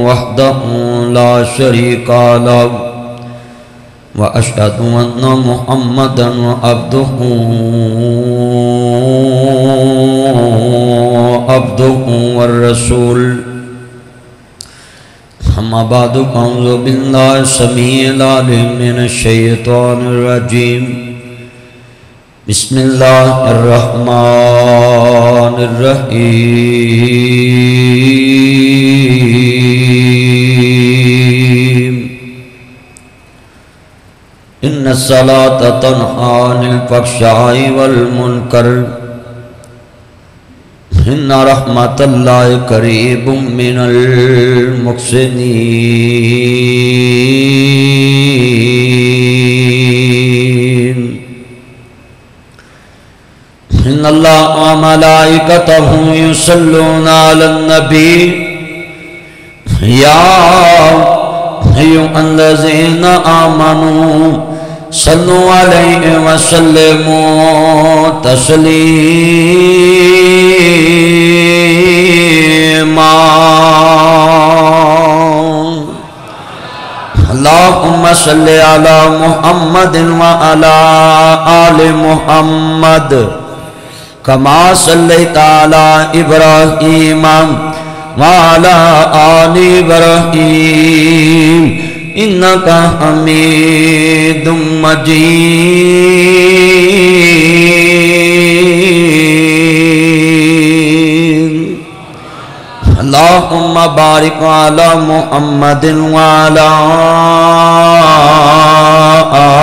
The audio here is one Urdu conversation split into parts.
وحده لا شريك له وأشهد أن محمدا عبده والرسول أما بعد أعوذ بالله السميع العليم من الشيطان الرجيم بسم الله الرحمن الرحيم إن الصلاة تنهى عن الفحشاء والمنكر إن رحمة الله قريب من المحسنين إن الله وملائكته يصلون على النبي يا أيها الذين آمنوا صلوا عليه وسلموا تسليما اللهم صل على محمد وعلى آل محمد كما صليت على إبراهيم وعلى آل إبراهيم إنك حميد مجيد اللهم بارك على محمد وعلى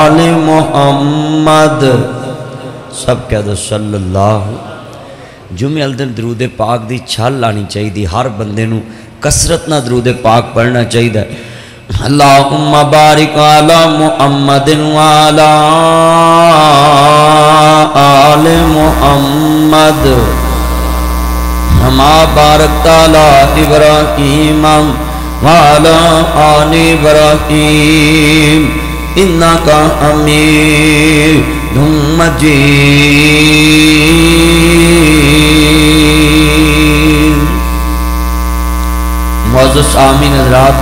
آل محمد سب کہہ دو صلی اللہ جمعہ الدن درود پاک دی چھال لانی چاہی دی ہر بندے نو کسرت نہ درود پاک پڑھنا چاہی دی اللہم بارک علی محمد وعلی آل محمد ہما بارکت علی ابراہیم وعلی آل ابراہیم انکا حمید مجید معزز آمین حضرات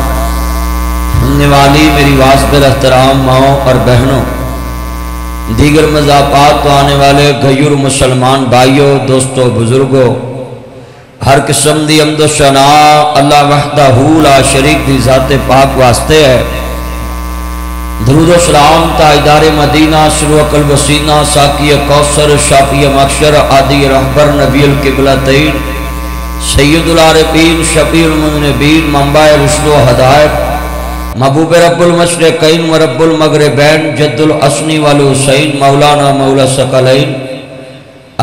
سننے والی میری واسطہ احترام ماؤں اور بہنوں دیگر مضافات تو آنے والے غیر مسلمان بھائیوں دوستوں بزرگوں ہر قسم دی حمد و ثنا اللہ وحدہ لا شریک دی ذات پاک واسطے ہے درود و سلام تاجدار مدینہ سرو قلب سینہ ساقی کوثر شافی مخشر عادی رہبر نبی القبلتین سید العارفین شفیع المذنبین منبع رشد و ہدایت محبوب رب المشرقین و رب المغربین جد الحسن والحسین مولانا مولا ثقلین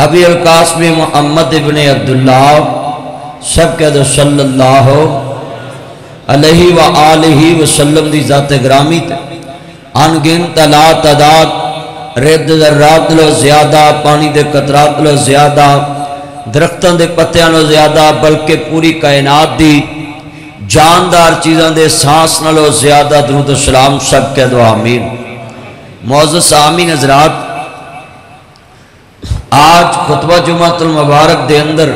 ابی القاسم محمد ابن عبداللہ سب کہہ دو صلی اللہ علیہ وآلہ وسلم دی ذات گرامی تے انگنت لا تعداد رد ذرات لو زیادہ پانی دے قطرات لو زیادہ درختوں دے پتیاں لو زیادہ بلکہ پوری کائنات دی جاندار چیزاں دے سانس نلو زیادہ درود و سلام سب کہہ دو آمین معزز آمین حضرات آج خطبہ جمعۃ المبارک دے اندر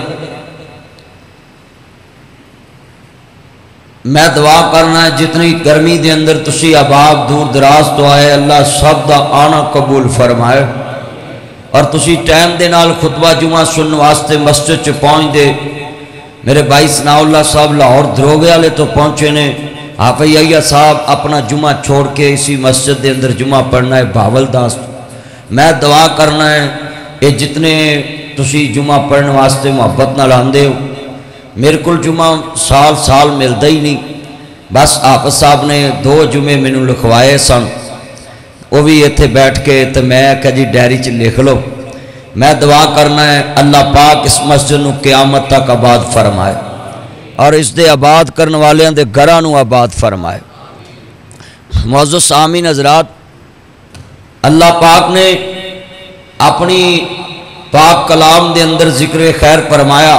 میں دعا کرنا ہے جتنی گرمی دے اندر تسی آباد دور دراز تو آئے اللہ سب دا آنا قبول فرمائے اور تسی ٹائم دے نال خطبہ جمعہ سنن واسطے مسجد چ پہنچ دے میرے بھائی ثناء اللہ صاحب لاہور دروگے والے تو پہنچے نے حافظ یحییٰ صاحب اپنا جمعہ چھوڑ کے اسی مسجد دے اندر جمعہ پڑھنا ہے بھاول داس میں دعا کرنا ہے یہ جتنے تسی جمعہ پڑھنے واسطے محبت نہ لاندے ہو میرے کل جمعہ سال ملتا ہی نہیں بس حافظ صاحب نے 2 جمعے میں لکھوائے سن وہ بھی اتنے بیٹھ کے تو میں کہ جی ڈائری چ لکھ لو میں دعا کرنا ہے اللہ پاک اس مسجد نو قیامت تک آباد فرمائے اور اس دے آباد کرنے والے دے گھراں نو آباد فرمائے معزز آمین حضرات اللہ پاک نے اپنی پاک کلام دے اندر ذکر خیر فرمایا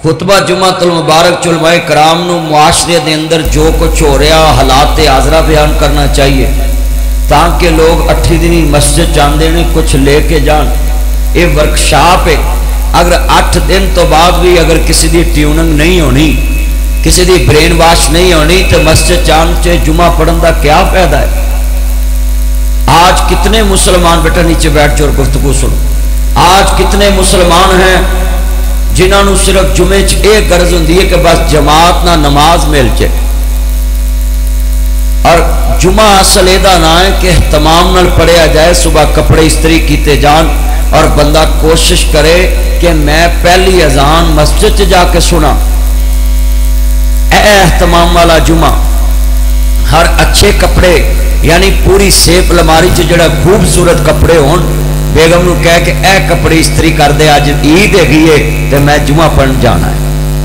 خطبہ جمعۃ المبارک علماء کرام نو معاشرے دے اندر جو کچھ ہو رہا حالات حاضرہ بیان کرنا چاہیے تاکہ لوگ 8 دنی مسجد جاندے نے کچھ لے کے جان یہ ورکشاپ ہے اگر 8 دن تو بعد بھی اگر کسی دی ٹیوننگ نہیں ہونی کسی دی برین واش نہیں ہونی تو مسجد جان چے جمعہ پڑھن دا کیا فائدہ ہے؟ آج کتنے مسلمان بیٹا نیچے بیٹھ جو اور گفتگو سنو، آج کتنے مسلمان ہیں جنہوں نے صرف جمعے چ ایک غرض ہوندی ہے کہ بس جماعت نہ نماز مل جائے، اور جمعہ اصل ایدہ نہ ہے کہ اہتمام نال پڑھیا جائے، صبح کپڑے استری کیتے جان اور بندہ کوشش کرے کہ میں پہلی اذان مسجد جا کے سنا۔ اے اہتمام والا جمعہ، ہر اچھے کپڑے یعنی پوری سیپ لماری چ جڑا خوبصورت کپڑے ہون، بیگم نو کہہ کہ اے کپڑے استری کر دے، آج عید ہے گئی تے میں جمعہ پڑھن جانا ہے۔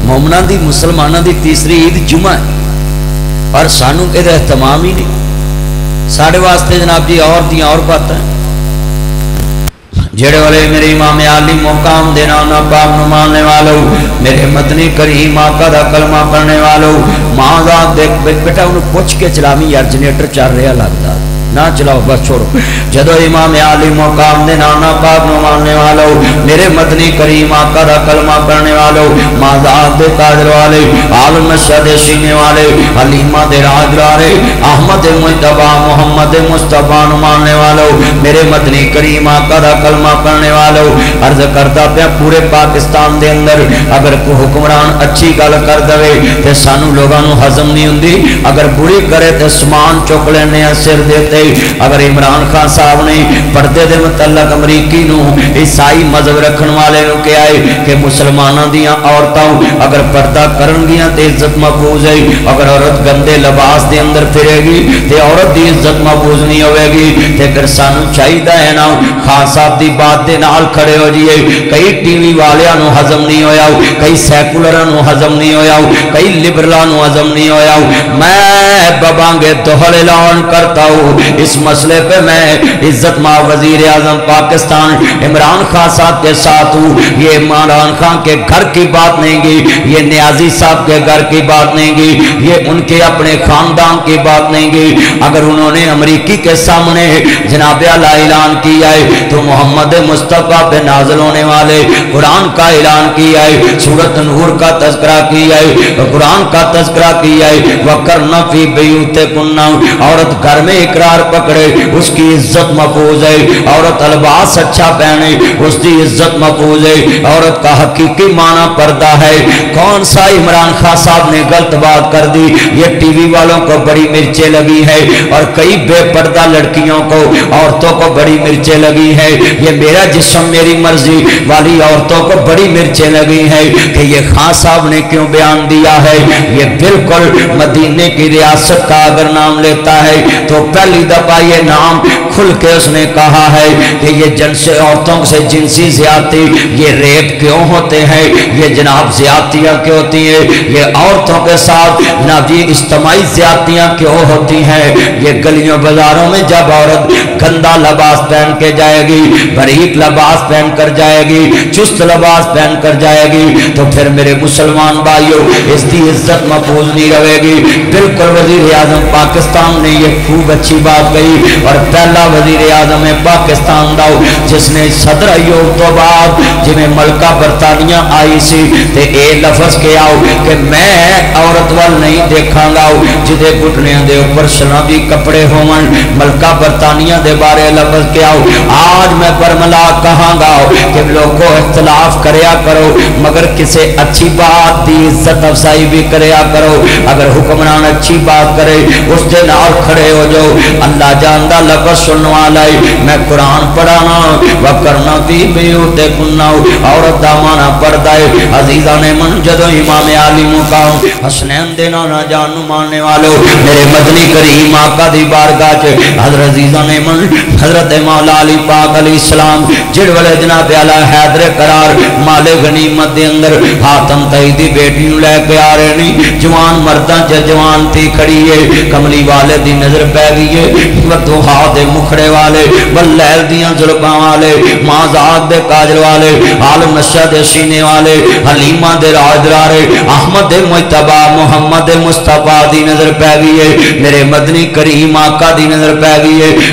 مومنہ دی مسلمانہ دی تیسری عید جمعہ ہے، اور سانو کہ اہتمام ہی نہیں۔ ساڑھے واسطے جناب جی اور دیاں اور باتیں جڑے والے میرے امام عالی مقام دینا نا پاک نو ماننے والو، میرے مدنی کریم آقا دا کلمہ پڑھنے والو، ماں ذات دیکھ بیٹا انہوں پوچھ کے چلامی یار جنریٹر چل رہا لگتا نہ چلاؤ بس چھوڑو۔ جدو امام عالی مقام دے نانا پاک نو ماننے والو، میرے مدنی کریم آقا دا کلمہ پڑھنے والو، ماں ذات دے قادر والے، عالم نشہ دے سینے والے، حلیمہ دے راج والے، احمد مجتبہ محمد مصطفیٰ نو ماننے والو، میرے مدنی کریم آقا دا کلمہ پڑھنے والو، عرض کرتا پیا پورے پاکستان دے اندر اگر کوئی حکمران اچھی گل کر دے تے سانو لوگاں نو ہضم نہیں ہوندی، اگر بری کرے تے سمان چک لینے سر دیتے۔ اگر عمران خان صاحب نے پردے دے متعلق امریکی نو عیسائی مذہب رکھن والے نو کہا ہے کہ مسلمانوں دیاں عورتاں اگر پردہ کرن گیاں تے عزت محفوظ ہے، اگر عورت گندے لباس دے اندر پھرے گی تے عورت دی عزت محفوظ نہیں ہوئے گی۔ تے اگر سانو چاہیے ہے نا خان صاحب دی بات دے نال کھڑے ہو جائیے، کئی ٹی وی والیاں نو ہضم نہیں ہویا، کئی سیکولراں نو ہضم نہیں ہویا، کئی لبرلاں نو ہضم نہیں ہویا، میں ببانگے دوہل اعلان کرتا ہوں اس مسئلے پہ میں عزت ماں وزیر اعظم پاکستان عمران خان صاحب کے ساتھ ہوں۔ یہ عمران خان کے گھر کی بات نہیں گی، یہ نیازی صاحب کے گھر کی بات نہیں گی، یہ ان کے اپنے خاندان کی بات نہیں گی۔ اگر انہوں نے امریکی کے سامنے جناب اعلیٰ اعلان کیا ہے تو محمد مصطفیٰ پہ نازل ہونے والے قرآن کا اعلان کیا ہے، سورۃ نور کا تذکرہ کیا ہے، قرآن کا تذکرہ کیا ہے، وَقَرْنَ فِي بُيُوتِكُنَّ، عورت گھر میں اقرار پکڑے اس کی عزت محفوظ ہے، عورت لباس اچھا پہنے اس کی عزت محفوظ ہے، عورت کا حقیقی معنی پردہ ہے۔ کون سا عمران خان صاحب نے غلط بات کر دی؟ یہ ٹی وی والوں کو بڑی مرچیں لگی ہے اور کئی بے پردہ لڑکیوں کو عورتوں کو بڑی مرچیں لگی ہے۔ یہ میرا جسم میری مرضی والی عورتوں کو بڑی مرچیں لگی ہے کہ یہ خان صاحب نے کیوں بیان دیا ہے۔ یہ بالکل مدینے کی ریاست کا اگر نام لیتا ہے تو پہلی دفعہ یہ نام کھل کے اس نے کہا ہے کہ یہ جنس عورتوں سے جنسی زیادتی، یہ ریپ کیوں ہوتے ہیں، یہ جناب زیادتیاں کیوں ہوتی ہیں، یہ عورتوں کے ساتھ جناب یہ اجتماعی زیادتیاں کیوں ہوتی ہیں۔ یہ گلیوں بازاروں میں جب عورت گندا لباس پہن کے جائے گی، باریک لباس پہن کر جائے گی، چست لباس پہن کر جائے گی تو پھر میرے مسلمان بھائیوں اس کی عزت محفوظ نہیں رہے گی۔ بالکل وزیر اعظم پاکستان نے یہ خوب اچھی بات کہی، اور پہلا وزیر اعظم پاکستان دا جس نے صدر ایوب تو بعد جی میں ملکہ برطانیہ آئی سی تے اے لفظ کیا کہ میں عورت وال نہیں دیکھاں گا جدے گھٹنیاں دے اوپر سلامتی کپڑے ہون، ملکہ برطانیہ دے بارے لفظ کیا۔ آج میں برملا کہاں گا کہ لوگوں اختلاف کریا کرو مگر کسے اچھی بات دی عزت افزائی بھی کریا کرو۔ اگر حکمران اچھی بات کرے اس دے نال کھڑے ہو جاؤ۔ اللہ جاندہ لفظ سنوا لائی، میں قرآن پڑھانا وَقَرْنَ فِي بُيُوتِكُنَّ، عورت دا مانا پردہ ہے۔ عزیزان من جدو امام عالی مقام حسنین دے نانا جانو ماننے والو میرے مدنی کریم آقا دی بارگاہ چے حضرت عزیزان من حضرت مولا علی پاک علیہ السلام جڑ والے جناب اعلیٰ حیدر قرار مال غنیمت دے اندر حاتم تہیدی بیٹی نو لے کے آ رہے نہیں، جوان مرداں چے جوان تھی کھڑی ہے، کملی والے دی نظر پہ گئی ہے، وَدُّحَا دے مکھڑے والے، وَاللَّیل دیاں ظلماں والے، ماں ذات دے کاجل والے، عالم نشہ دے سینے والے، حلیمہ دے راج دارے، احمد مجتبہ محمد مصطفیٰ دی نظر پہ گئی ہے، میرے مدنی کریم آقا دی نظر پہ گئی ہے۔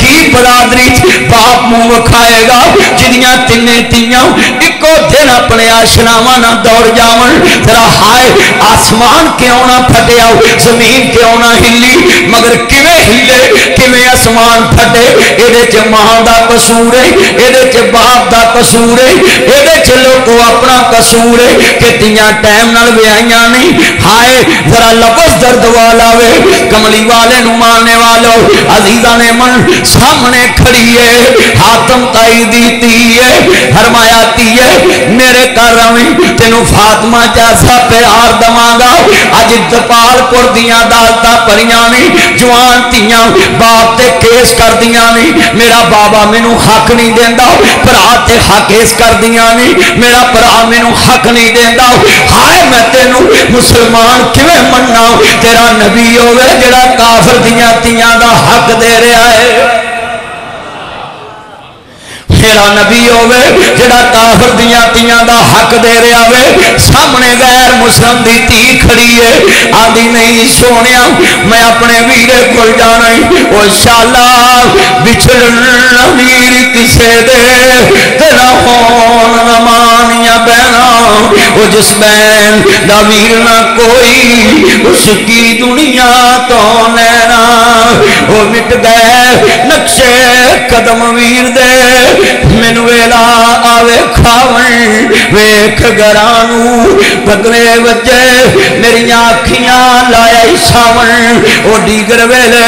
کی برادری باپ منہ وکھائے گا جدیاں تینے تیاں ایکو دن اپنے آشناواں نہ دوڑ جاون ذرا ہائے آسمان کیوں نہ پھٹیا زمین کیوں نہ ہلی مگر کیویں ہلے کیویں آسمان پھٹے ایدے چ ماں دا قصور ہے ایدے چ باپ دا قصور ہے ایدے چ لوگوں اپنا قصور ہے کہ تیاں ٹائم نال ویائیاں نہیں ہائے ذرا لفظ درد والا وے کملی والے نو ماننے والو عزیزہ نے من سامنے کھڑی ہے حاتم تائی دیتی ہے فرمایا تی ہے میرے کر رویں تینو فاطمہ جیسا پیار دماغا اج دپال پور دیاں دالتا پریاں نہیں جوان تیاں باپ تے کیس کر دیاں نہیں میرا بابا مینو حق نہیں دیندہ پرا تے حق کیس کر دیاں نہیں میرا پرا مینو حق نہیں دیندہ ہائے میں تینو مسلمان کیویں مننا تیرا نبی ہوئے جڑا کافر دیاں تیاں دا حق دے رہا ہے میرا نبی ہوئے جڑا کافر دیاں تیاں دا حق دے رہا ہے سامنے غیر مسلم دی تی کھڑی ہے آدھی نہیں سونیا میں اپنے ویرے کھل جانا ہی او شالا بچھڑن ویر کسے دے تیرا ہون نمانیاں بہنا او جس بین دا ویر نہ کوئی اس کی دنیا تو لینا او مٹ گئے نقشے قدم ویر دے مینو ویلا آوے کھاون ویکھ گرانو بگلے وجے میری آنکھیاں لایا ساون او دیگر ویلے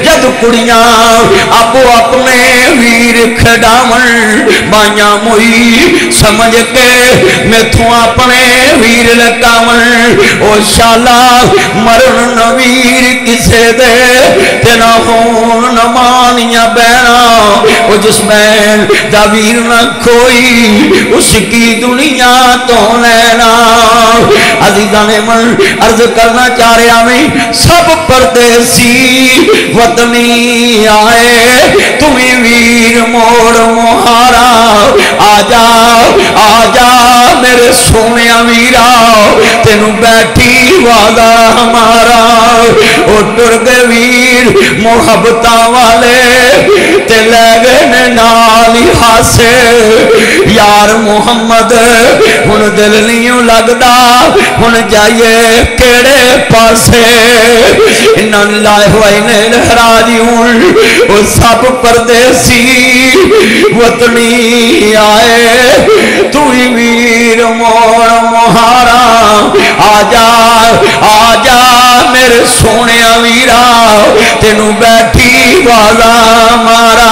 جد کڑیاں آپو اپنے ویر کھڈاون بائیاں موئی سمجھ کے میتھوں اپنے ویر لگاون او شالا مرن نویر کسے دے تینا ہون نمانیاں بینا او جس میں دا ویر نہ کوئی اس کی دنیا تو لینا عزیزان من عرض کرنا چاہ رہے ہمیں سب پردیسی وطنی آئے تمہیں ویر موڑ مہارا آجا میرے سونے ویرا تینوں بیٹھی وعدہ ہمارا او ٹرگ ویر محبتہ والے تے لے گئے نالی ہاسے یار محمد ہن دل نہیں لگدا ہن جائیے کیڑے پاسے انہاں لائے ہوئے نے راجعون او سب پردیسی وطنی آئے تو ہی ویر موڑ مہارا آجا میرے سونے ویرا تینوں بیٹھی والا مارا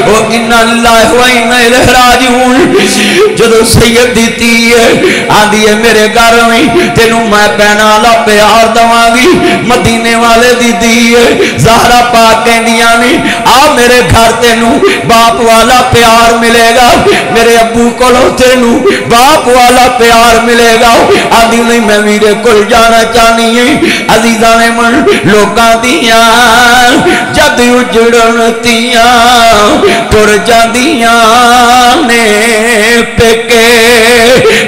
او انہاں اللہ و انہا الہ راجعون جدو سید دیتی ہے آدھی ہے میرے گھر میں تینوں میں پہنا لا پیار دوانگی مدینے والے دیتی ہے زہرہ پاک کہندیاں نہیں آ میرے گھر تینوں باپ والا پیار ملے گا میرے ابو کولو تینوں باپ والا پیار ملے گا آدھی نہیں میں میرے کل جانا چاہنی ہے عزیزان من لوگاں دیاں جد اجڑنتیاں ٹر جاندیاں نے پکے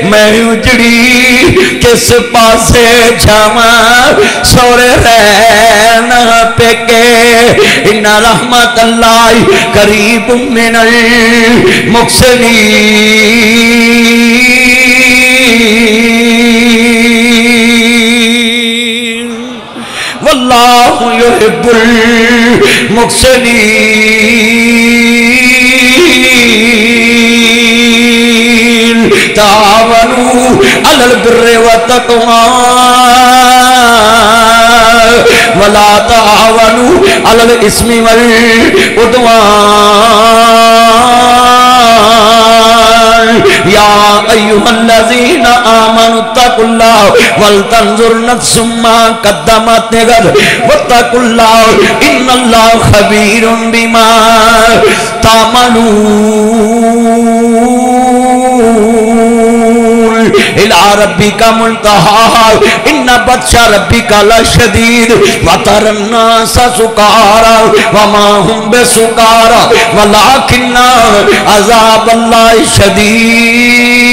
میں اجڑی کس پاسے جھاواں سورے رہنا پکے ان رحمت اللہ قریب من المحسنین واللہ یحب المحسنین تعاونوا علی البر والتقوی ولا تعاونوا علی الاثم والعدوان یا ایھا الذین آمنوا اتقوا اللہ ولتنظر نفس ما قدمت لغد واتقوا اللہ ان اللہ خبیر بما تعملون الى ربک منتہا ان بطش ربک لشدید وترى سکارا وما هم بسکارا ولكن عذاب اللہ شدید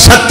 7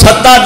7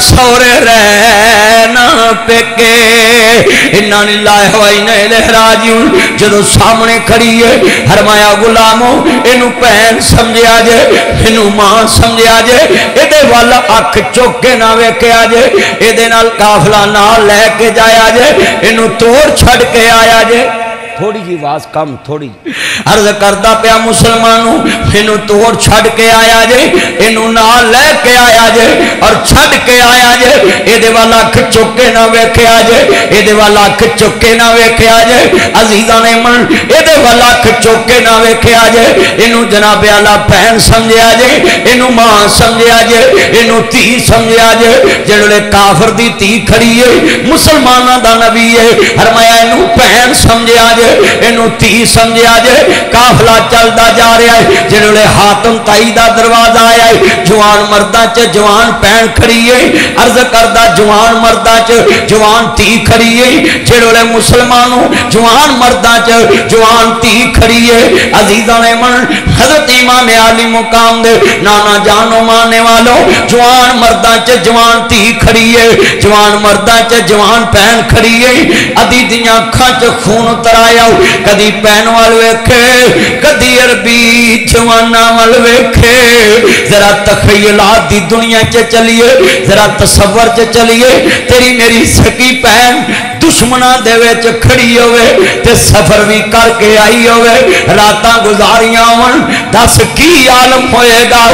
سورے رہنا پیکے انا للہ و انا الیہ راجعون جدو سامنے کھڑی ہے فرمایا غلامو اینو بہن سمجھیا جے اینو ماں سمجھیا جے ایدے والا اکھ چوک کے نہ ویکھیا جے ایدے نال قافلہ نال لے کے جایا جے اینو توڑ چھڑ کے آیا جے تھوڑی جی آواز کم تھوڑی عرض کردہ پیا مسلمانوں انہوں توڑ چھڑ کے آیا جے انہوں نال لے کے آیا جے اور چھڑ کے آیا جے ایدے والا کھچکے نہ ویکھے آجے ایدے والا کھچکے نہ ویکھے آجے عزیزان من ایدے والا کھچکے نہ ویکھے آجے انہوں جناب اعلیٰ بہن سمجھے آجے انہوں ماں سمجھے آجے انہوں تی سمجھے آجے جڑے کافر دی تی کھڑی ہے مسلمانہ دا نبی ہے فرمایا انہوں بہن سمجھے آجے انہوں تی سمجھے آجے کافلہ چل دا جا رہا ہے جنہوں حاتم تائی دا دروازہ آیا ہے جوان مردہ چے جوان پہن کھڑی ہے عرض کردہ جوان مردہ چے جوان تی کھڑی ہے جنہوں مسلمانوں جوان مردہ چے جوان تی کھڑی ہے عزیزان من حضرت امام عالی مقام دے نانا جانو مانے والوں جوان مردہ چے جوان تی کھڑی ہے جوان مردہ چے جوان پہن کھڑی ہے ادھی دیاں کھانچ خون ترائے کدی پین وال ویکھے کدی عربی جوانا وال ویکھے ذرا تخیلات دی دنیا چے چلیے ذرا تصور چے چلیے تیری میری سکی پین دشمنہ دے ویچ کھڑی ہوئے تے سفر بھی کر کے آئی ہوئے راتاں گزاریاں ون دس کی عالم ہوئے گا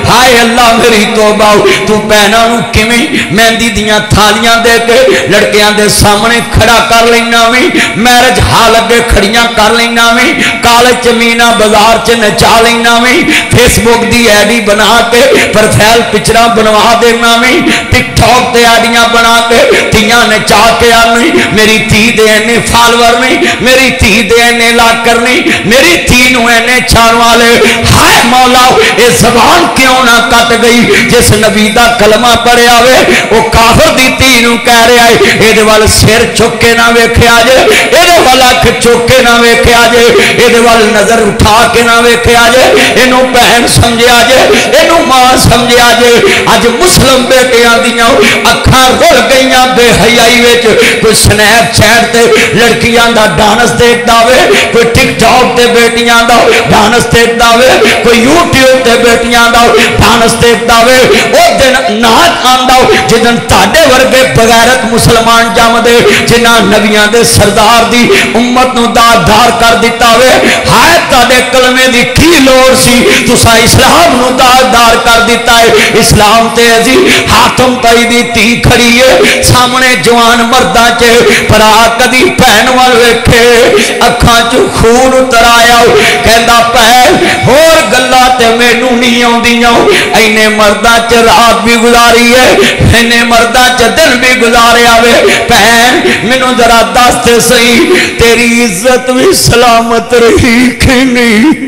ہائے اللہ میری توبہ تو پینانو کمی مہندی دیاں تھالیاں دے کے لڑکیاں دے سامنے کھڑا کر لینا بھی میرج حالت دے کھڑیاں کر لینا بھی کالج چمینہ بازار چ نچا لینا بھی فیس بک دی ایڈی بنا کے پروفائل پکچراں بنوا دینا بھی ٹک ٹاک تے ایڈیاں بنا کے تیاں نچا کے آنی میری تھی دے اینے فالور نہیں میری تھی دے اینے لاکھ کرنی میری تھی نو اینے چھان والے ہائے مولا اے زبان کیوں نہ کٹ گئی جس نبی دا کلمہ پڑے آوے وہ کافر دی تھی نو کہہ رہے آئے ایدے وال سیر چکے نہ ویکھے آجے ایدے والا چوکے نہ ویکھے آجے ایدے وال نظر اٹھا کے نہ ویکھے آجے انہوں بہن سمجھے آجے انہوں ماں سمجھے آجے آج مسلم بیٹے آدیاں اکھاں رول گئیاں بے حیائی ویچ کوئی سنیپ چیٹ تے لڑکیاں دا ڈانس دیکھ داوے کوئی ٹک ٹاک تے بیٹیاں دا ڈانس دیکھ داوے کوئی یوٹیوب تے بیٹیاں دا ڈانس دیکھ داوے او دن نات آنداو جدن تاڑے ورگے بغیرت مسلمان جام دے جنہ نبیاں دے سردار دی امت نو دار دار کر دیتا ہوئے ہائے تاڑے کلمے دی کی لوڑ سی تسا اسلام نو دار دار کر دیتا ہے اسلام تے عزی حاتم تائی دی تی کھڑی ہے سامنے جوان مردہ چے پرا کدی پہن وال ویکھے اکھاں چو خون اترایا کہندہ پہن اور گلہ تے میں نو نہیں ہوں دیاں اینے مردہ چے رات بھی گزاری ہے اینے مردہ چے دل بھی گزارے آوے پہن منو ذرا داستے سہی تیری عزت بھی سلامت رہی کہ نہیں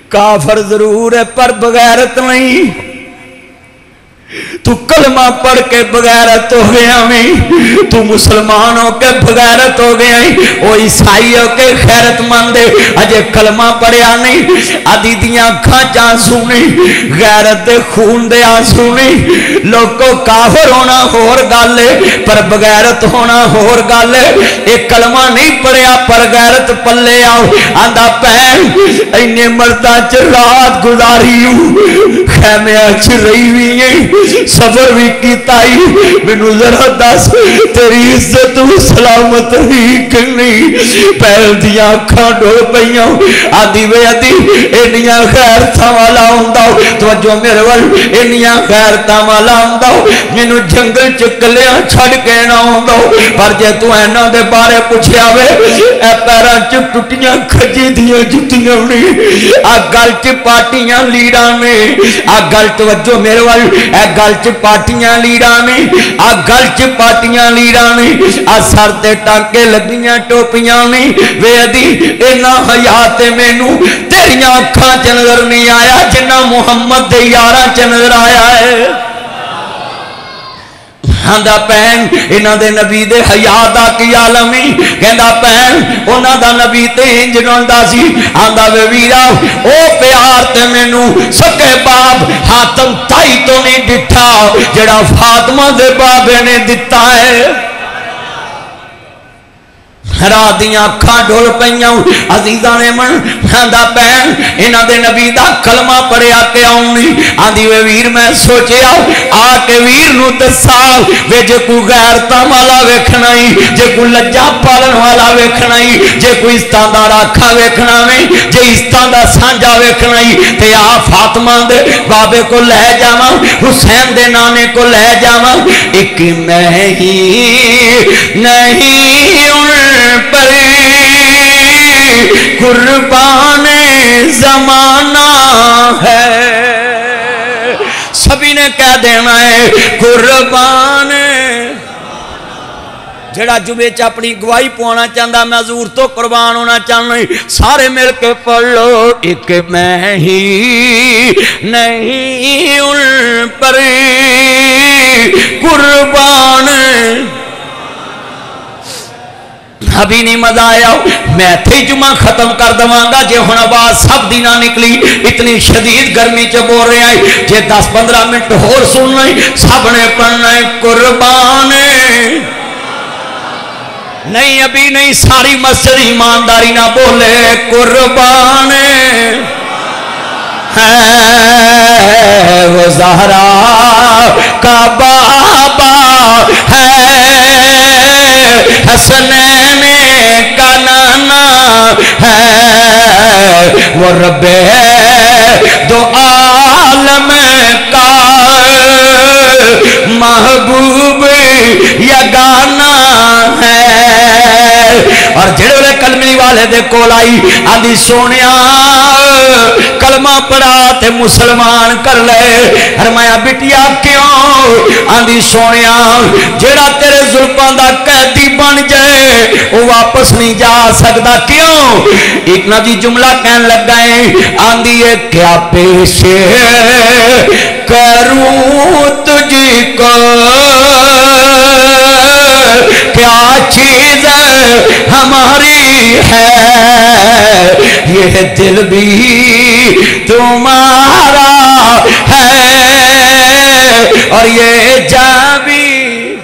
کافر ضرور ہے پر بغیرت نہیں تو کلمہ پڑھ کے بغیرت ہو گیا میں تو مسلمان ہو کے بغیرت ہو گیا وہ عیسائی ہو کے خیرت مندے اجے کلمہ پڑھیا نہیں آدھی دیاں کھانچ آنسو نہیں غیرت دے خون دے آنسو نہیں لوگوں کافر ہونا ہور گالے پر بغیرت ہونا ہور گالے ایک کلمہ نہیں پڑھیا پر غیرت پلے آؤ آندھا پہن اینے مردہ چھ رات گزاری ہوں خیمے اچھ رہی ہوئی ہیں سفر بھی کیتائی منو ذرا دس تیری عزت و سلامت ہی کرنی پہل دیا کھاں ڈول پہیاں آدھی وے آدھی انیاں خیرتا والا ہونداو توجہ میرے وال انیاں خیرتا والا ہونداو منو جنگل چکلیاں چھڑ کے نہ ہونداو پر جے تو اینا دے بارے پوچھے آوے اے پیران چپ ٹوٹیاں کھجی دیا جتیاں نہیں گل چ پارٹیاں لیڈانے گل توجہ میرے وال اے گل چ پارٹیاں لیڈانے گل چ پارٹیاں لیڈانے سر تے ٹانکے لگیاں ٹوپیاں نہیں وے ادی اینا حیات مینوں تیریاں اکھاں چ نظر نہیں آیا جنہ محمد دے یاراں چ نظر آیا ہے آندا بہن انہاں دے نبی دے حیا دا کی عالمی کہندا بہن انہاں دا نبی تے انج روندا سی آندا وے ویرا او پیار تے مینوں سکے باپ حاتم تائی تو نہیں دتا جڑا فاطمہ دے بابے نے دتا ہے رات دیاں اکھاں ڈھول پئیاں عزیزاں نے من آندا بہن انہاں دے نبی دا کلمہ پڑھیا کہ آؤنی آندی وے ویر میں سوچیا آ کے ویر نو دسا وے جے کوئی غیرتاں والا ویکھنا ہی جے کوئی لجا پالن والا ویکھنا ہی جے کوئی استاں دا راکھا ویکھنا وے جے استاں دا سانجا ویکھنا ہی تے آ فاطمہ دے بابے کو لے جاواں حسین دے نانے کو لے جاواں ایک میں ہی نہیں پر قربان زمانہ ہے سبھی نے کہہ دینا ہے قربان جڑا جمعے چ اپنی گواہی پوانا چاہتا میں حضور تو قربان ہونا چاہنا سارے مل کے پڑھ لو ایک میں ہی نہیں ان پر قربان ابھی نہیں مزہ آیا میں تھی جمعہ ختم کر دواں جے ہن آواز سب دی نہ نکلی اتنی شدید گرمی چ بول رہے ہیں جے 10-15 منٹ ہور سن لیں سب نے پڑھنا ہے قربان نہیں ابھی نہیں ساری مسجد ایمانداری نہ بولے قربان ہے وہ زہرا کا بابا ہے حسنین کا نانا ہے وہ رب دو عالم کا محبوب یگانا ہے اور جڑے کلمی والے دے کول آئی آندی سونیا کلمہ پڑھا تے مسلمان کر لے فرمایا بٹیا کیوں آندی سونیا جڑا تیرے زلفاں دا قیدی بن جائے وہ واپس نہیں جا سکتا کیوں ایک نا جی جملہ کہن لگ گئے آندی ہے کیا پیش کروں تجھ کو کیا چیز ہماری ہے یہ دل بھی تمہارا ہے اور یہ جان بھی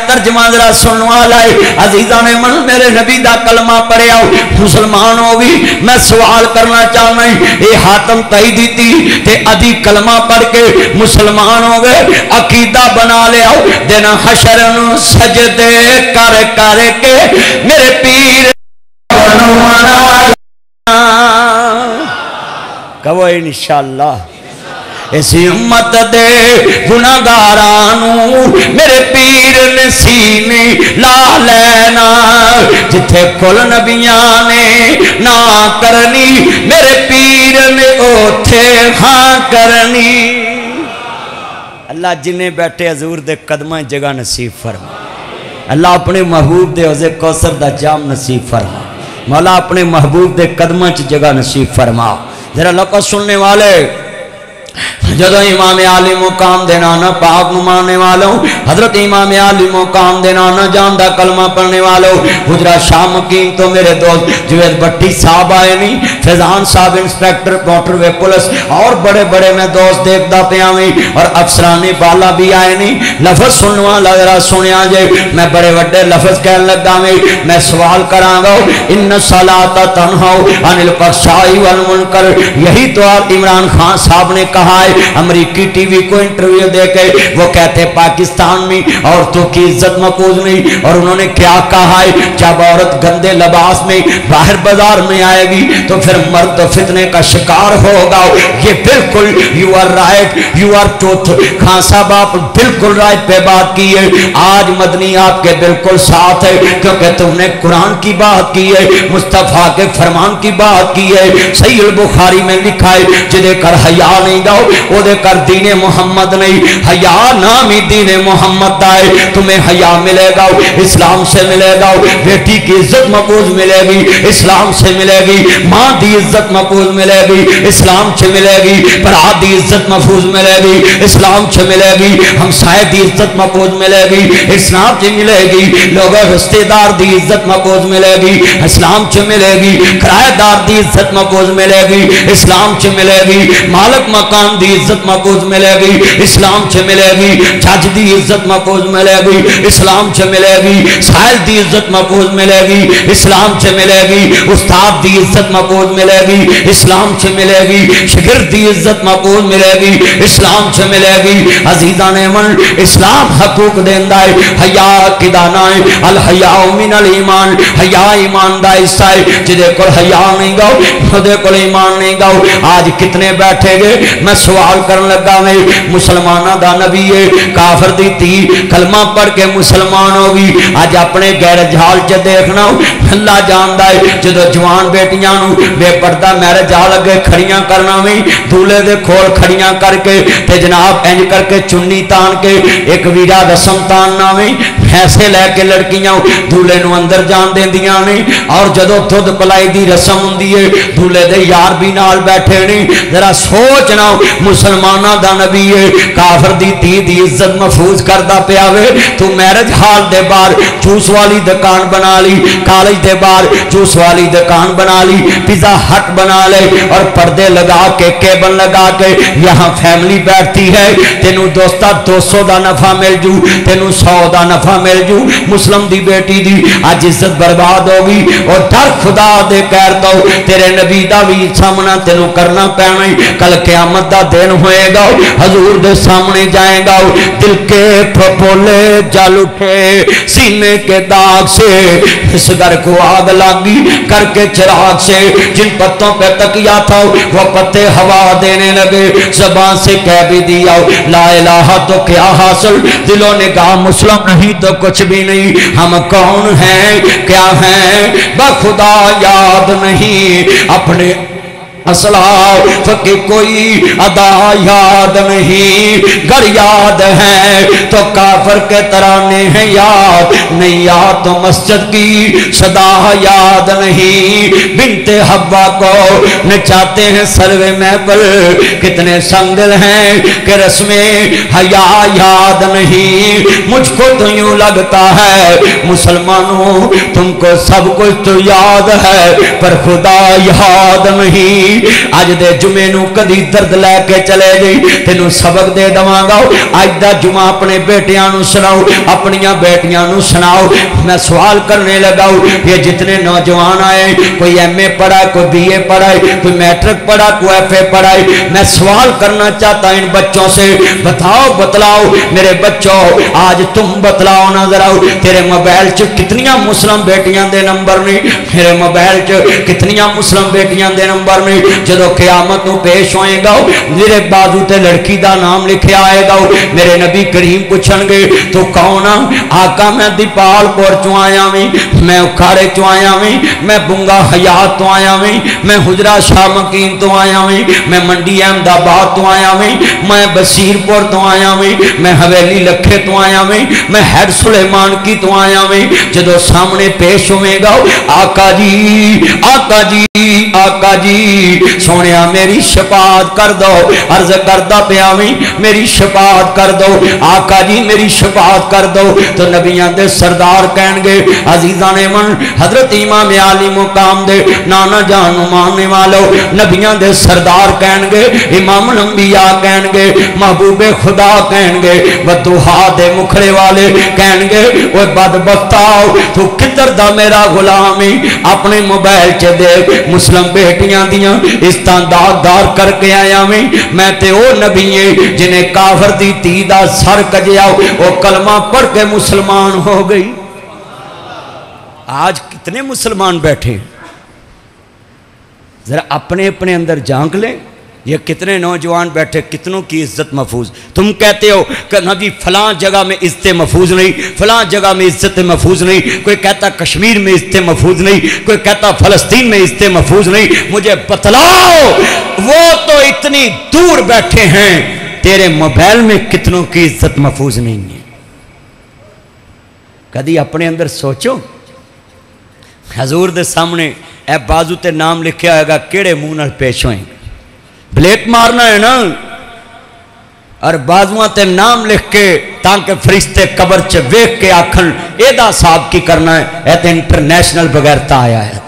ترجمہ ذرا سننے والا ہے عزیزاں نے من میرے نبی دا کلمہ پڑھیا مسلمان ہو بھی میں سوال کرنا چاہنا ہے اے حاتم تائی دیتی تے ادھی کلمہ پڑھ کے مسلمان ہو گئے عقیدہ بنا لے آؤ دینا حشر سجدے کر کر کے میرے پیر کہو انشاءاللہ اسی امت دے گناہگارانو میرے پیر نے سینے لا لینا جتھے کل نبیاں نے نہ کرنی میرے پیر نے اوتھے ہاں کرنی اللہ جنہیں بیٹھے حضور دے قدمہ جگہ نصیب فرما اللہ اپنے محبوب دے حوض کوثر دا جام نصیب فرما مولا اپنے محبوب دے قدمہ جگہ نصیب فرما ذرا لفظ سننے والے جدو امام عالی مقام دینا نہ پاک مانے والوں حضرت امام عالی مقام دینا نہ جاندہ کلمہ پڑھنے والوں حجرہ شاہ مقیم تو میرے دوست جوید بٹی صاحب آئے نہیں فیضان صاحب انسپیکٹر موٹر وے پولیس اور بڑے بڑے میں دوست دیکھتا پیاویں اور افسران بالا بھی آئے نہیں لفظ سنوا لگرہ سنیا جائے میں بڑے وڈے لفظ کہنے لگا میں سوال کران گا ان صلاۃ تنہا عن الفحشاء والمنکر یہی تو آپ عمران خان صاحب نے کہا ہے امریکی ٹی وی کو انٹرویو دے کے وہ کہتے پاکستان میں عورتوں کی عزت مقبول نہیں اور انہوں نے کیا کہا ہے جب عورت گندے لباس میں باہر بازار میں آئے گی تو پھر مرد فتنے کا شکار ہوگا یہ بالکل you are right you are truth Khan صاحب آپ بالکل رائٹ پہ بات کی ہے آج مدنی آپ کے بالکل ساتھ ہے کیونکہ تم نے قرآن کی بات کی ہے مصطفیٰ کے فرمان کی بات کی ہے صحیح البخاری میں لکھا ہے جدے کر حیا نہیں گاؤ وہ دے کر دین محمد نہیں، حیا نام ہی دین محمد دا ہے۔ تمہیں حیا ملے گا اسلام سے ملے گا، بیٹی کی عزت محفوظ ملے گی اسلام سے ملے گی، ماں دی عزت محفوظ ملے گی اسلام سے ملے گی، برا دی عزت محفوظ ملے گی اسلام سے ملے گی، ہمسائے دی عزت محفوظ ملے گی اسلام سے ملے گی، لوگوں رشتے دار دی عزت محفوظ ملے گی اسلام سے ملے گی، کرایہ دار دی عزت محفوظ ملے گی اسلام سے ملے گی، مالک مکان دی عزت محفوظ ملے گی اسلام سے ملے گی، جج دی عزت محفوظ ملے گی اسلام سے ملے گی، سائل دی عزت محفوظ ملے گی اسلام سے ملے گی، استاد دی عزت محفوظ ملے گی اسلام سے ملے گی، شاگرد دی عزت محفوظ ملے گی اسلام سے ملے گی۔ عزیزان من اسلام حقوق دیندا ہے، حیا کدانا ہے، الحیاء من الایمان، حیا ایمان دا حصہ ہے، جدے کول حیا نہیں گاؤ اودے کول ایمان نہیں گاؤ۔ آج کتنے بیٹھے گے، میں سوال کرن لگا میں مسلماناں دا نبی ہے، کافر دی تھی کلمہ پڑھ کے مسلمان ہوگی، آج اپنے غیر جھال چ دیکھنا اللہ جاندا ہے، جدو جوان بیٹیاں نو بے پردہ میرج جا لگے کھڑیاں کرنا وی دولے دے کھول کھڑیاں کر کے تے جناب انج کر کے چنی تان کے ایک ویرا رسم تاننا وی پیسے لے کے لڑکیاں دولے نو اندر جان دیندیاں نے، اور جدو دودھ پلائی دی رسم ہوندی ہے دولے دے یار بھی نال بیٹھے نہیں۔ ذرا سوچنا مسلماناں دا نبی ہے، کافر دی تھی دی عزت محفوظ کردا پیا وے، تو میرج ہال دے باہر جوس والی دکان بنا لی، کالج دے باہر جوس والی دکان بنا لی، پیزا ہٹ بنا لے اور پردے لگا کے کیبل لگا کے یہاں فیملی بیٹھتی ہے، تینوں دوستا 200 دا نفع مل جو، تینوں 100 دا نفع مل جو۔ مسلم دی بیٹی دی آج عزت برباد ہوگی، اور ڈر خدا دے کہہ دو تیرے نبی دا بھی سامنا تینوں کرنا پینا، کل قیامت دا دن ہوئے گا، حضور دے سامنے جائے گا، دل کے پھپولے جل اٹھے سینے کے داغ سے، اس گھر کو آگ لگی کر کے چراغ سے، جن پتوں پہ تکیا تھا وہ پتے ہوا دینے لگے، زبان سے کہہ بھی دیا لا الہ تو کیا حاصل، دلوں نے کہا مسلم نہیں تو کچھ بھی نہیں، ہم کون ہیں کیا ہیں بخدا یاد نہیں، اپنے اسلاف کی کوئی ادا یاد نہیں، گر یاد ہے تو کافر کے ترانے ہیں یاد نہیں، یاد تو مسجد کی صدا یاد نہیں، بنت حوا کو نچاتے ہیں سروے محفل، کتنے سنگل ہیں کہ رسمیں حیا یاد نہیں، مجھ کو تو یوں لگتا ہے مسلمانوں تم کو سب کچھ تو یاد ہے پر خدا یاد نہیں۔ آج دے جمعے نو کدی درد لے کے چلے گئی، تینوں سبق دے دواں گا، آج دا جمعہ اپنے بیٹیاں نو سناؤ، اپنیاں بیٹیاں نو سناؤ۔ میں سوال کرنے لگا یہ جتنے نوجوان آئے، کوئی ایم اے پڑھا ہے، کوئی بی اے پڑھا ہے، کوئی میٹرک پڑھا، کوئی ایف اے پڑھا ہے، میں سوال کرنا چاہتا ان بچوں سے، بتاؤ بتلاؤ میرے بچوں، آج تم بتلاؤ نا ذرا، تیرے موبائل چ کتنیاں مسلم بیٹیاں دے نمبر نے، میرے موبائل چ کتنیاں مسلم بیٹیاں دے نمبر نے، جدو قیامت نو پیش ہوئے گا میرے بازو تے لڑکی دا نام لکھے آئے گا، میرے نبی کریم پوچھن گے تو کون آقا میں دیپال پور چوں آیا میں اکھاڑے چوں آیا میں بنگا حیات تو آیا میں حجرہ شاہ مکین تو آیا میں منڈی احمد آباد تو آیا میں بصیر پور تو آیا میں حویلی لکھے تو آیا میں ہیڈ سلیمان کی تو آیا جدو سامنے پیش ہوئے گا آقا جی آقا جی آقا جی سونیا میری شفاعت کر دو، عرض کردہ پیاویں میری شفاعت کر دو آقا جی میری شفاعت کر دو، تو نبیان دے سردار کہن گے عزیزان من حضرت امام عالی مقام دے نانا جان ماننے والو، نبیان دے سردار کہن گے امام الانبیاء کہن گے محبوب خدا کہن گے بدوہا دے مکھڑے والے کہن گے وہ بدبختاؤ تو کدھر دا میرا غلامی، اپنے موبائل چے دیکھ مسلم بیٹیاں دیاں استاندار دار کر کے آیا میں تے او نبی ہیں جنہیں کافر دی تیدہ سر کجیا وہ کلمہ پڑھ کے مسلمان ہو گئی۔ آج کتنے مسلمان بیٹھے ذرا اپنے اپنے اندر جھانک لیں، یہ کتنے نوجوان بیٹھے، کتنوں کی عزت محفوظ. تم کہتے ہو کہ نبی فلاں جگہ میں عزت محفوظ نہیں، فلاں جگہ میں عزت محفوظ نہیں، کوئی کہتا کشمیر میں عزت محفوظ نہیں، کوئی کہتا فلسطین میں عزت محفوظ نہیں. مجھے بتلاؤ وہ تو اتنی دور بیٹھے ہیں، تیرے موبائل میں کتنوں کی عزت محفوظ نہیں ہے. کدی اپنے اندر سوچو. حضور دے سامنے اے بازو تے نام لکھیا ہوئے گا، کیڑے منہ نال پیش ہوئیں. بلیک مارنا ہے نا، اور بازوان تے نام لکھ کے تاکہ فرشتے قبر چ ویکھ کے آکھن ایدا صاحب کی کرنا ہے. اے تے انٹرنیشنل بغیرتا آیا ہے،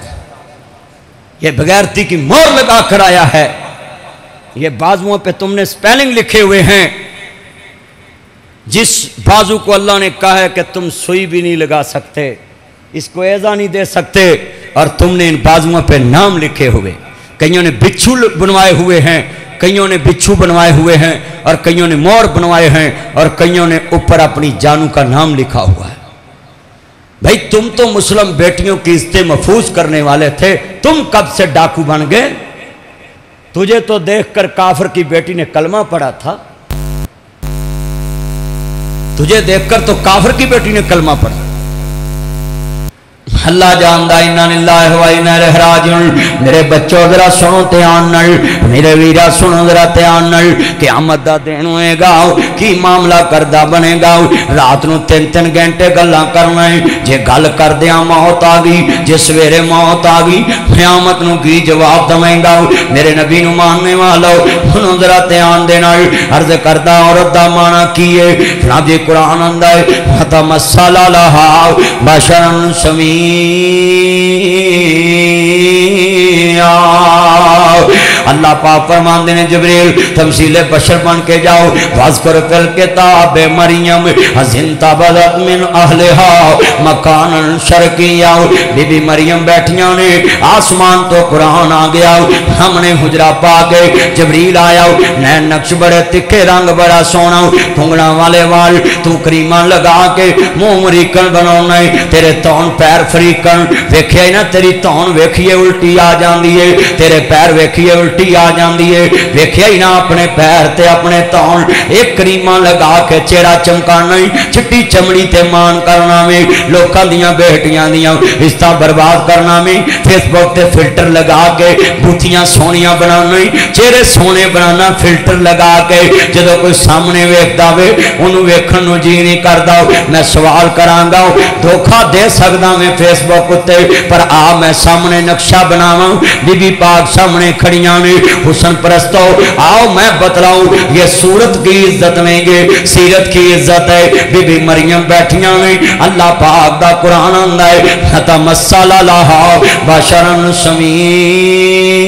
یہ بغیرتی کی مور لگا کر آیا ہے. یہ بازوؤں پہ تم نے سپیلنگ لکھے ہوئے ہیں. جس بازو کو اللہ نے کہا ہے کہ تم سوئی بھی نہیں لگا سکتے، اس کو ایزا نہیں دے سکتے، اور تم نے ان بازوؤں پہ نام لکھے ہوئے. کئیوں نے بچھو بنوائے ہوئے ہیں، کئیوں نے بچھو بنوائے ہوئے ہیں، اور کئیوں نے مور بنوائے ہیں، اور کئیوں نے اوپر اپنی جانوں کا نام لکھا ہوا ہے. بھئی تم تو مسلم بیٹیوں کی عزتیں محفوظ کرنے والے تھے، تم کب سے ڈاکو بن گئے؟ تجھے تو دیکھ کر کافر کی بیٹی نے کلمہ پڑھا تھا، تجھے دیکھ کر تو کافر کی بیٹی نے کلمہ پڑھا. اللہ جاندہ انا للہ و انا الیہ راجعون. میرے بچوں ذرا سنو دھیان نال، میرے ویرا سنو ذرا دھیان نال. قیامت دا دن ہوئے گا، کی معاملہ کردہ بنے گا. رات نو 3 گھنٹے گلاں کرنا ہے، جے گل کردیاں موت آ گئی، جے سویرے موت آ گئی، قیامت نو کی جواب دویں گا. میرے نبی نو ماننے والو سنو ذرا دھیان دے نال. عرض کردہ عورت دا معنی کی ہے؟ جناب جی قرآن آندا ہے فتمثل لہا بشرا سمیعا. اللہ پاک فرماندے نے جبریل تمثیل بشر بن کے جاؤ. واذکر فی الکتاب مریم اذ انتبذت من اہلہا مکانا شرقیا. بی بی مریم بیٹھیاں نے، آسمان تو قرآن آ گیا، ہم نے حجرہ پا کے جبریل آیا، نین نقش بڑے تکھے رنگ بڑا سونا، پھنگنا والے وال، تو کریمہ لگا کے منہ مریکن بناؤنا ہے، تیرے تون پیر فریکن ویکھیا ہی نا، تیری تون ویکھیے الٹی آ جاندی ہے، تیرے پیر ویکھیے الٹی آ جاندی ہے. ویکھیا ہی نا اپنے پیر تے اپنے تون، ایک کریمہ لگا کے چہرہ چمکانا ہی، چٹی چمڑی تے مان کرنا میں، لوکاں دیاں بیٹیاں دیاں رشتہ برباد کرنا میں، فیس بک تے فلٹر لگا کے بوتیاں سونیاں بنانا ہی، چہرے سونے بنانا فلٹر لگا کے. جدو کوئی سامنے ویکھدا وے انہوں ویکھن نو جی نہیں کردا. میں سوال کراں گا، دھوکھا دے سکدا میں فیس بک تے، پر آ میں سامنے نقشہ بناواں، بی بی پاک سامنے کھڑیاں نے، حسن پرستو آؤ میں بتلاؤں، یہ صورت کی عزت نہیں گے، سیرت کی عزت ہے. بی بی مریم بیٹھیاں نے، اللہ پاک دا قرآن آندا ہے فتمثل لہا بشرا سمیعا.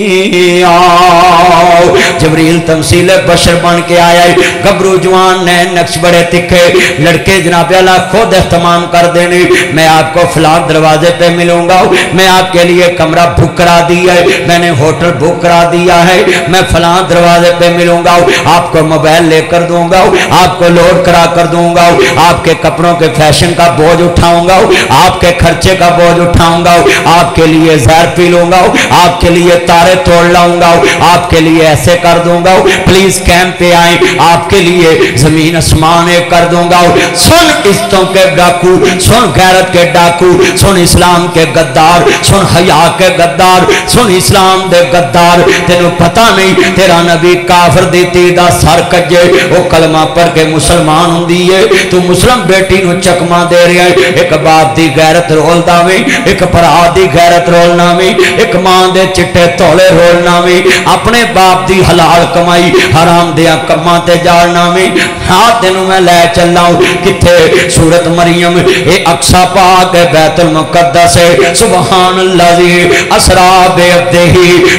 جبریل تمثیل بشر بن کے آیا ہے، گبرو جوان نین نقش بڑے تکھے، لڑکے جناب اللہ خود اہتمام کر دینے، میں آپ کو فلاں دروازے پہ ملوں گا، میں آپ کے لیے کمرہ بک کرا دیا ہے، میں نے ہوٹل بک کرا دیا ہے، میں فلاں دروازے پہ ملوں گا، آپ کو موبائل لے کر دوں گا، آپ کو لوڈ کرا کر دوں گا، آپ کے کپڑوں کے فیشن کا بوجھ اٹھاؤں گا، آپ کے خرچے کا بوجھ اٹھاؤں گا، آپ کے لیے زہر پی لوں گا، آپ کے لیے تارے توڑ لاؤں گا، آپ کے لیے ایسے کر دوں گا، پلیز کیمپ پہ آئیں، آپ کے لیے زمین اسمان ایک کر دوں گا. سن عزتوں کے ڈاکو، سن غیرت کے ڈاکو، سن اسلام کے غدار، سن حیا کے غدار، سن اسلام دے غدار. تینوں پتہ نہیں تیرا نبی کافر دی تی دا سر کجے، وہ کلمہ پڑھ کے مسلمان ہوندی ہے، تو مسلم بیٹی نو چکما دے رہا ہے. ایک باپ دی غیرت رولدا وے، ایک بھرا دی غیرت رولنا وے، ایک ماں دے چٹے تولے رولنا وے، اپنے باپ دی حلال کمائی حرام دیاں کماں تے جاڑنا وے. ہاں تینوں میں لے چلا ہوں کتھے؟ سورت مریم، اے اقصی پاک بیت المقدس ہے. سبحان الذی اسرا بعبدہ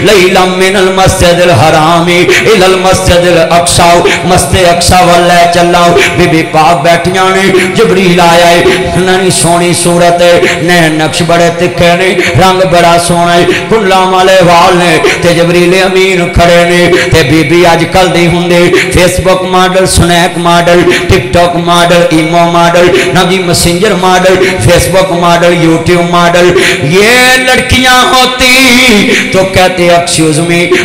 لیلا من المسجد الحرام الی المسجد الاقصی. مسجد اقصی ول لے چلا ہوں. بی بی پاک بیٹھیاں نے، جبریل آیا ہے، ننی سونی صورت ہے، نین نقش بڑے تکھے نے، رنگ بڑا سونا ہے، کلاں والے وال نے، تے جبریل امین کھڑے نے. تے بی بی اج کل دی ہوندے فیس بک ماڈل، سنیک ماڈل، ٹک ٹاک ماڈل، ایمو ماڈل، نبی مسنجر ماڈل، فیس بک ماڈل، یوٹیوب ماڈل. یہ لڑکیاں ہوتی تو کہتے ایکسکیوز می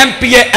MPA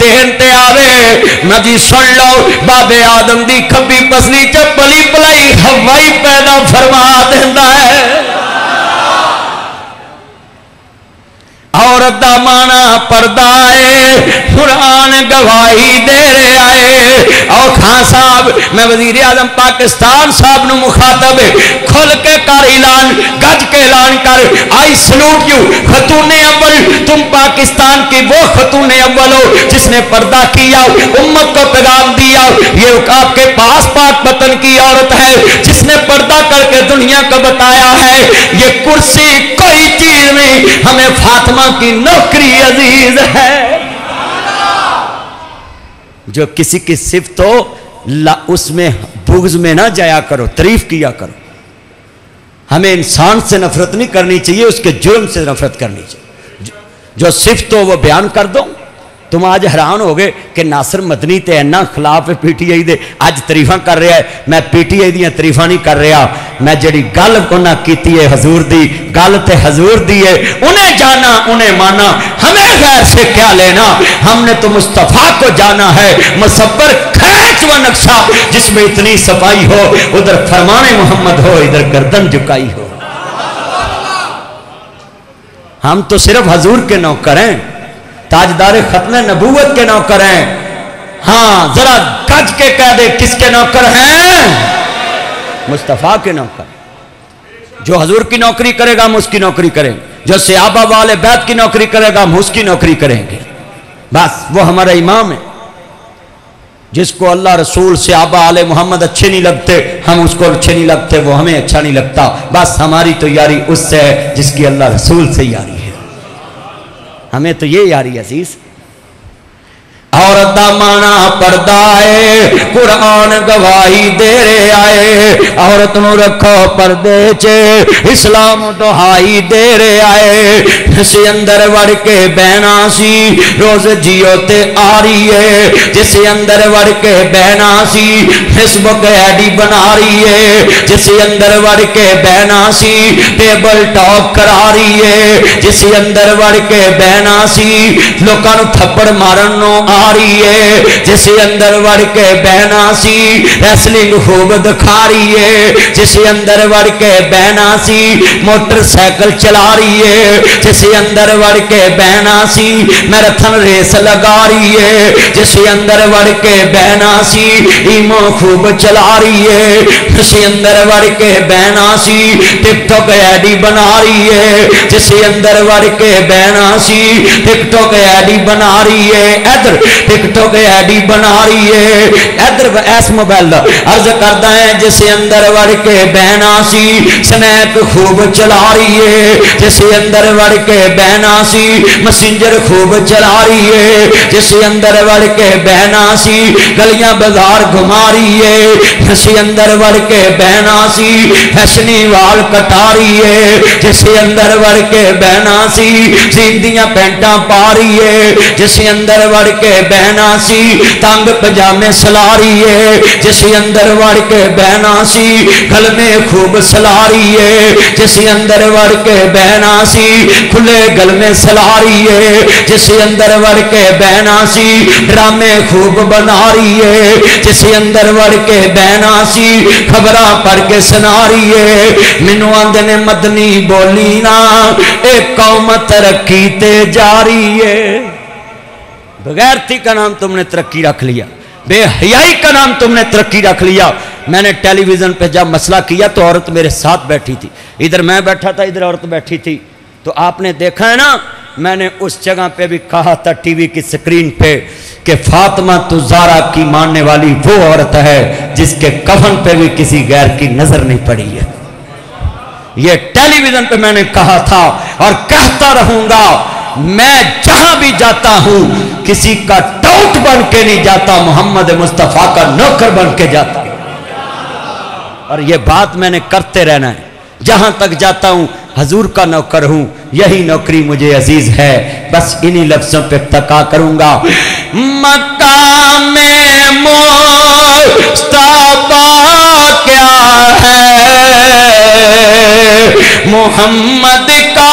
دین تے آوے نہ جی سن لو بابے آدم دی کھبی پسلی چ پلی پلائی ہوائی پیدا فرما دیندا ہے عورت دا مانا پردہ ہے قرآن گواہی دے رہا ہے اور خان صاحب میں وزیر اعظم پاکستان صاحب نو مخاطب کھل کے کر اعلان گج کے اعلان کر آئی سلوٹ یو خاتون اول تم پاکستان کی وہ خاتون اول ہو جس نے پردہ کیا امت کو پیغام دیا یہ آپ کے پاس پاک وطن کی عورت ہے جس نے پردہ کر کے دنیا کو بتایا ہے یہ کرسی کوئی چیز نہیں ہمیں فاطمہ کی نوکری عزیز ہے جو کسی کی صفت ہو اس میں بغض میں نہ جایا کرو تعریف کیا کرو ہمیں انسان سے نفرت نہیں کرنی چاہیے اس کے جرم سے نفرت کرنی چاہیے جو صفت ہو وہ بیان کر دو تم آج حیران ہو گئے کہ ناصر مدنی تے اینا خلاف پی ٹی آئی دے آج تعریفاں کر رہا ہے میں پی ٹی آئی دیاں تعریفاں نہیں کر رہا میں جڑی گل انہاں کیتی ہے حضور دی گل تے حضور دی ہے انہیں جانا انہیں مانا ہمیں غیر سے کیا لینا ہم نے تو مصطفیٰ کو جانا ہے مصور کھینچ و نقشہ جس میں اتنی صفائی ہو ادھر فرمان محمد ہو ادھر گردن جھکائی ہو ہم تو صرف حضور کے نوکر ہیں تاجدار ختم نبوت کے نوکر ہیں ہاں ذرا گج کے کہہ دے کس کے نوکر ہیں مصطفیٰ کے نوکر جو حضور کی نوکری کرے گا ہم اس کی نوکری کریں گے جو صحابہ والے بیت کی نوکری کرے گا ہم اس کی نوکری کریں گے بس وہ ہمارا امام ہے جس کو اللہ رسول صحابہ آل محمد اچھے نہیں لگتے ہم اس کو اچھے نہیں لگتے وہ ہمیں اچھا نہیں لگتا بس ہماری تو یاری اس سے ہے جس کی اللہ رسول سے یاری ہے ہمیں تو یہ یاری عزیز عورت دا مانا پردہ ہے قرآن گواہی دے رہے آئے عورت نو رکھو پردے چے اسلام دہائی دے رہے آئے جسے اندر وڑ کے بہنا سی روز جیو تے آ رہی ہے جسے اندر وڑ کے بہنا سی فیس بک آئی ڈی بنا رہی ہے جسے اندر وڑ کے بہنا سی ٹیبل ٹاک کرا رہی ہے جسے اندر وڑ کے بہنا سی لوکاں نو تھپڑ مارن نو آ رہی ہے جسے اندر وڑ کے بہنا سی ریسلنگ خوب دکھا رہی ہے جسے اندر وڑ کے بہنا سی موٹر سائیکل چلا رہی ہے جسے اندر وڑ کے بہنا سی میراتھن ریس لگا رہی ہے جسے اندر وڑ کے بہنا سی ایمو خوب چلا رہی ہے جسے اندر وڑ کے بہنا سی ٹک ٹاک آئی ڈی بنا رہی ہے جسے اندر وڑ کے بہنا سی ٹک ٹاک آئی ڈی بنا رہی ہے ادھر ٹک ٹاک آئی ڈی بنا رہی ہے ادھر ایس موبائل دا عرض کرتا ہے جسے اندر وڑ کے بہنا سی سنیپ خوب چلا رہی ہے جسے اندر وڑ کے بہنا سی مسنجر خوب چلا رہی ہے جسے اندر وڑ کے بہنا سی گلیاں بازار گھما رہی ہے جسے اندر وڑ کے بہنا سی فیشنی وال کٹا رہی ہے جسے اندر وڑ کے بہنا سی سیندیاں پینٹاں پا رہی ہے جسے اندر وڑ کے بہنا سی تنگ پجامے سلا رہی ہے جسے اندر وڑ کے بہنا سی گل میں خوب سلا رہی ہے جسے اندر وڑ کے بہنا سی کھلے گل میں سلا رہی ہے جسے اندر وڑ کے بہنا سی ڈرامے خوب بنا رہی ہے جسے اندر وڑ کے بہنا سی خبراں پڑھ کے سنا رہی ہے مینوں آندے نے مدنی بولی نا ایک قوم ترقی تے جا رہی ہے بغیرتی کا نام تم نے ترقی رکھ لیا بے حیائی کا نام تم نے ترقی رکھ لیا میں نے ٹیلی ویژن پہ جب مسئلہ کیا تو عورت میرے ساتھ بیٹھی تھی ادھر میں بیٹھا تھا ادھر عورت بیٹھی تھی تو آپ نے دیکھا ہے نا میں نے اس جگہ پہ بھی کہا تھا ٹی وی کی سکرین پہ کہ فاطمہ تو زہرا کی ماننے والی وہ عورت ہے جس کے کفن پہ بھی کسی غیر کی نظر نہیں پڑی ہے یہ ٹیلی ویژن پہ میں نے کہا تھا اور کہتا رہوں گا میں جہاں بھی جاتا ہوں کسی کا ٹوٹ بن کے نہیں جاتا محمد مصطفیٰ کا نوکر بن کے جاتا ہوں اور یہ بات میں نے کرتے رہنا ہے جہاں تک جاتا ہوں حضور کا نوکر ہوں یہی نوکری مجھے عزیز ہے بس انہی لفظوں پہ اکتفا کروں گا مقام مصطفیٰ کیا ہے محمد کا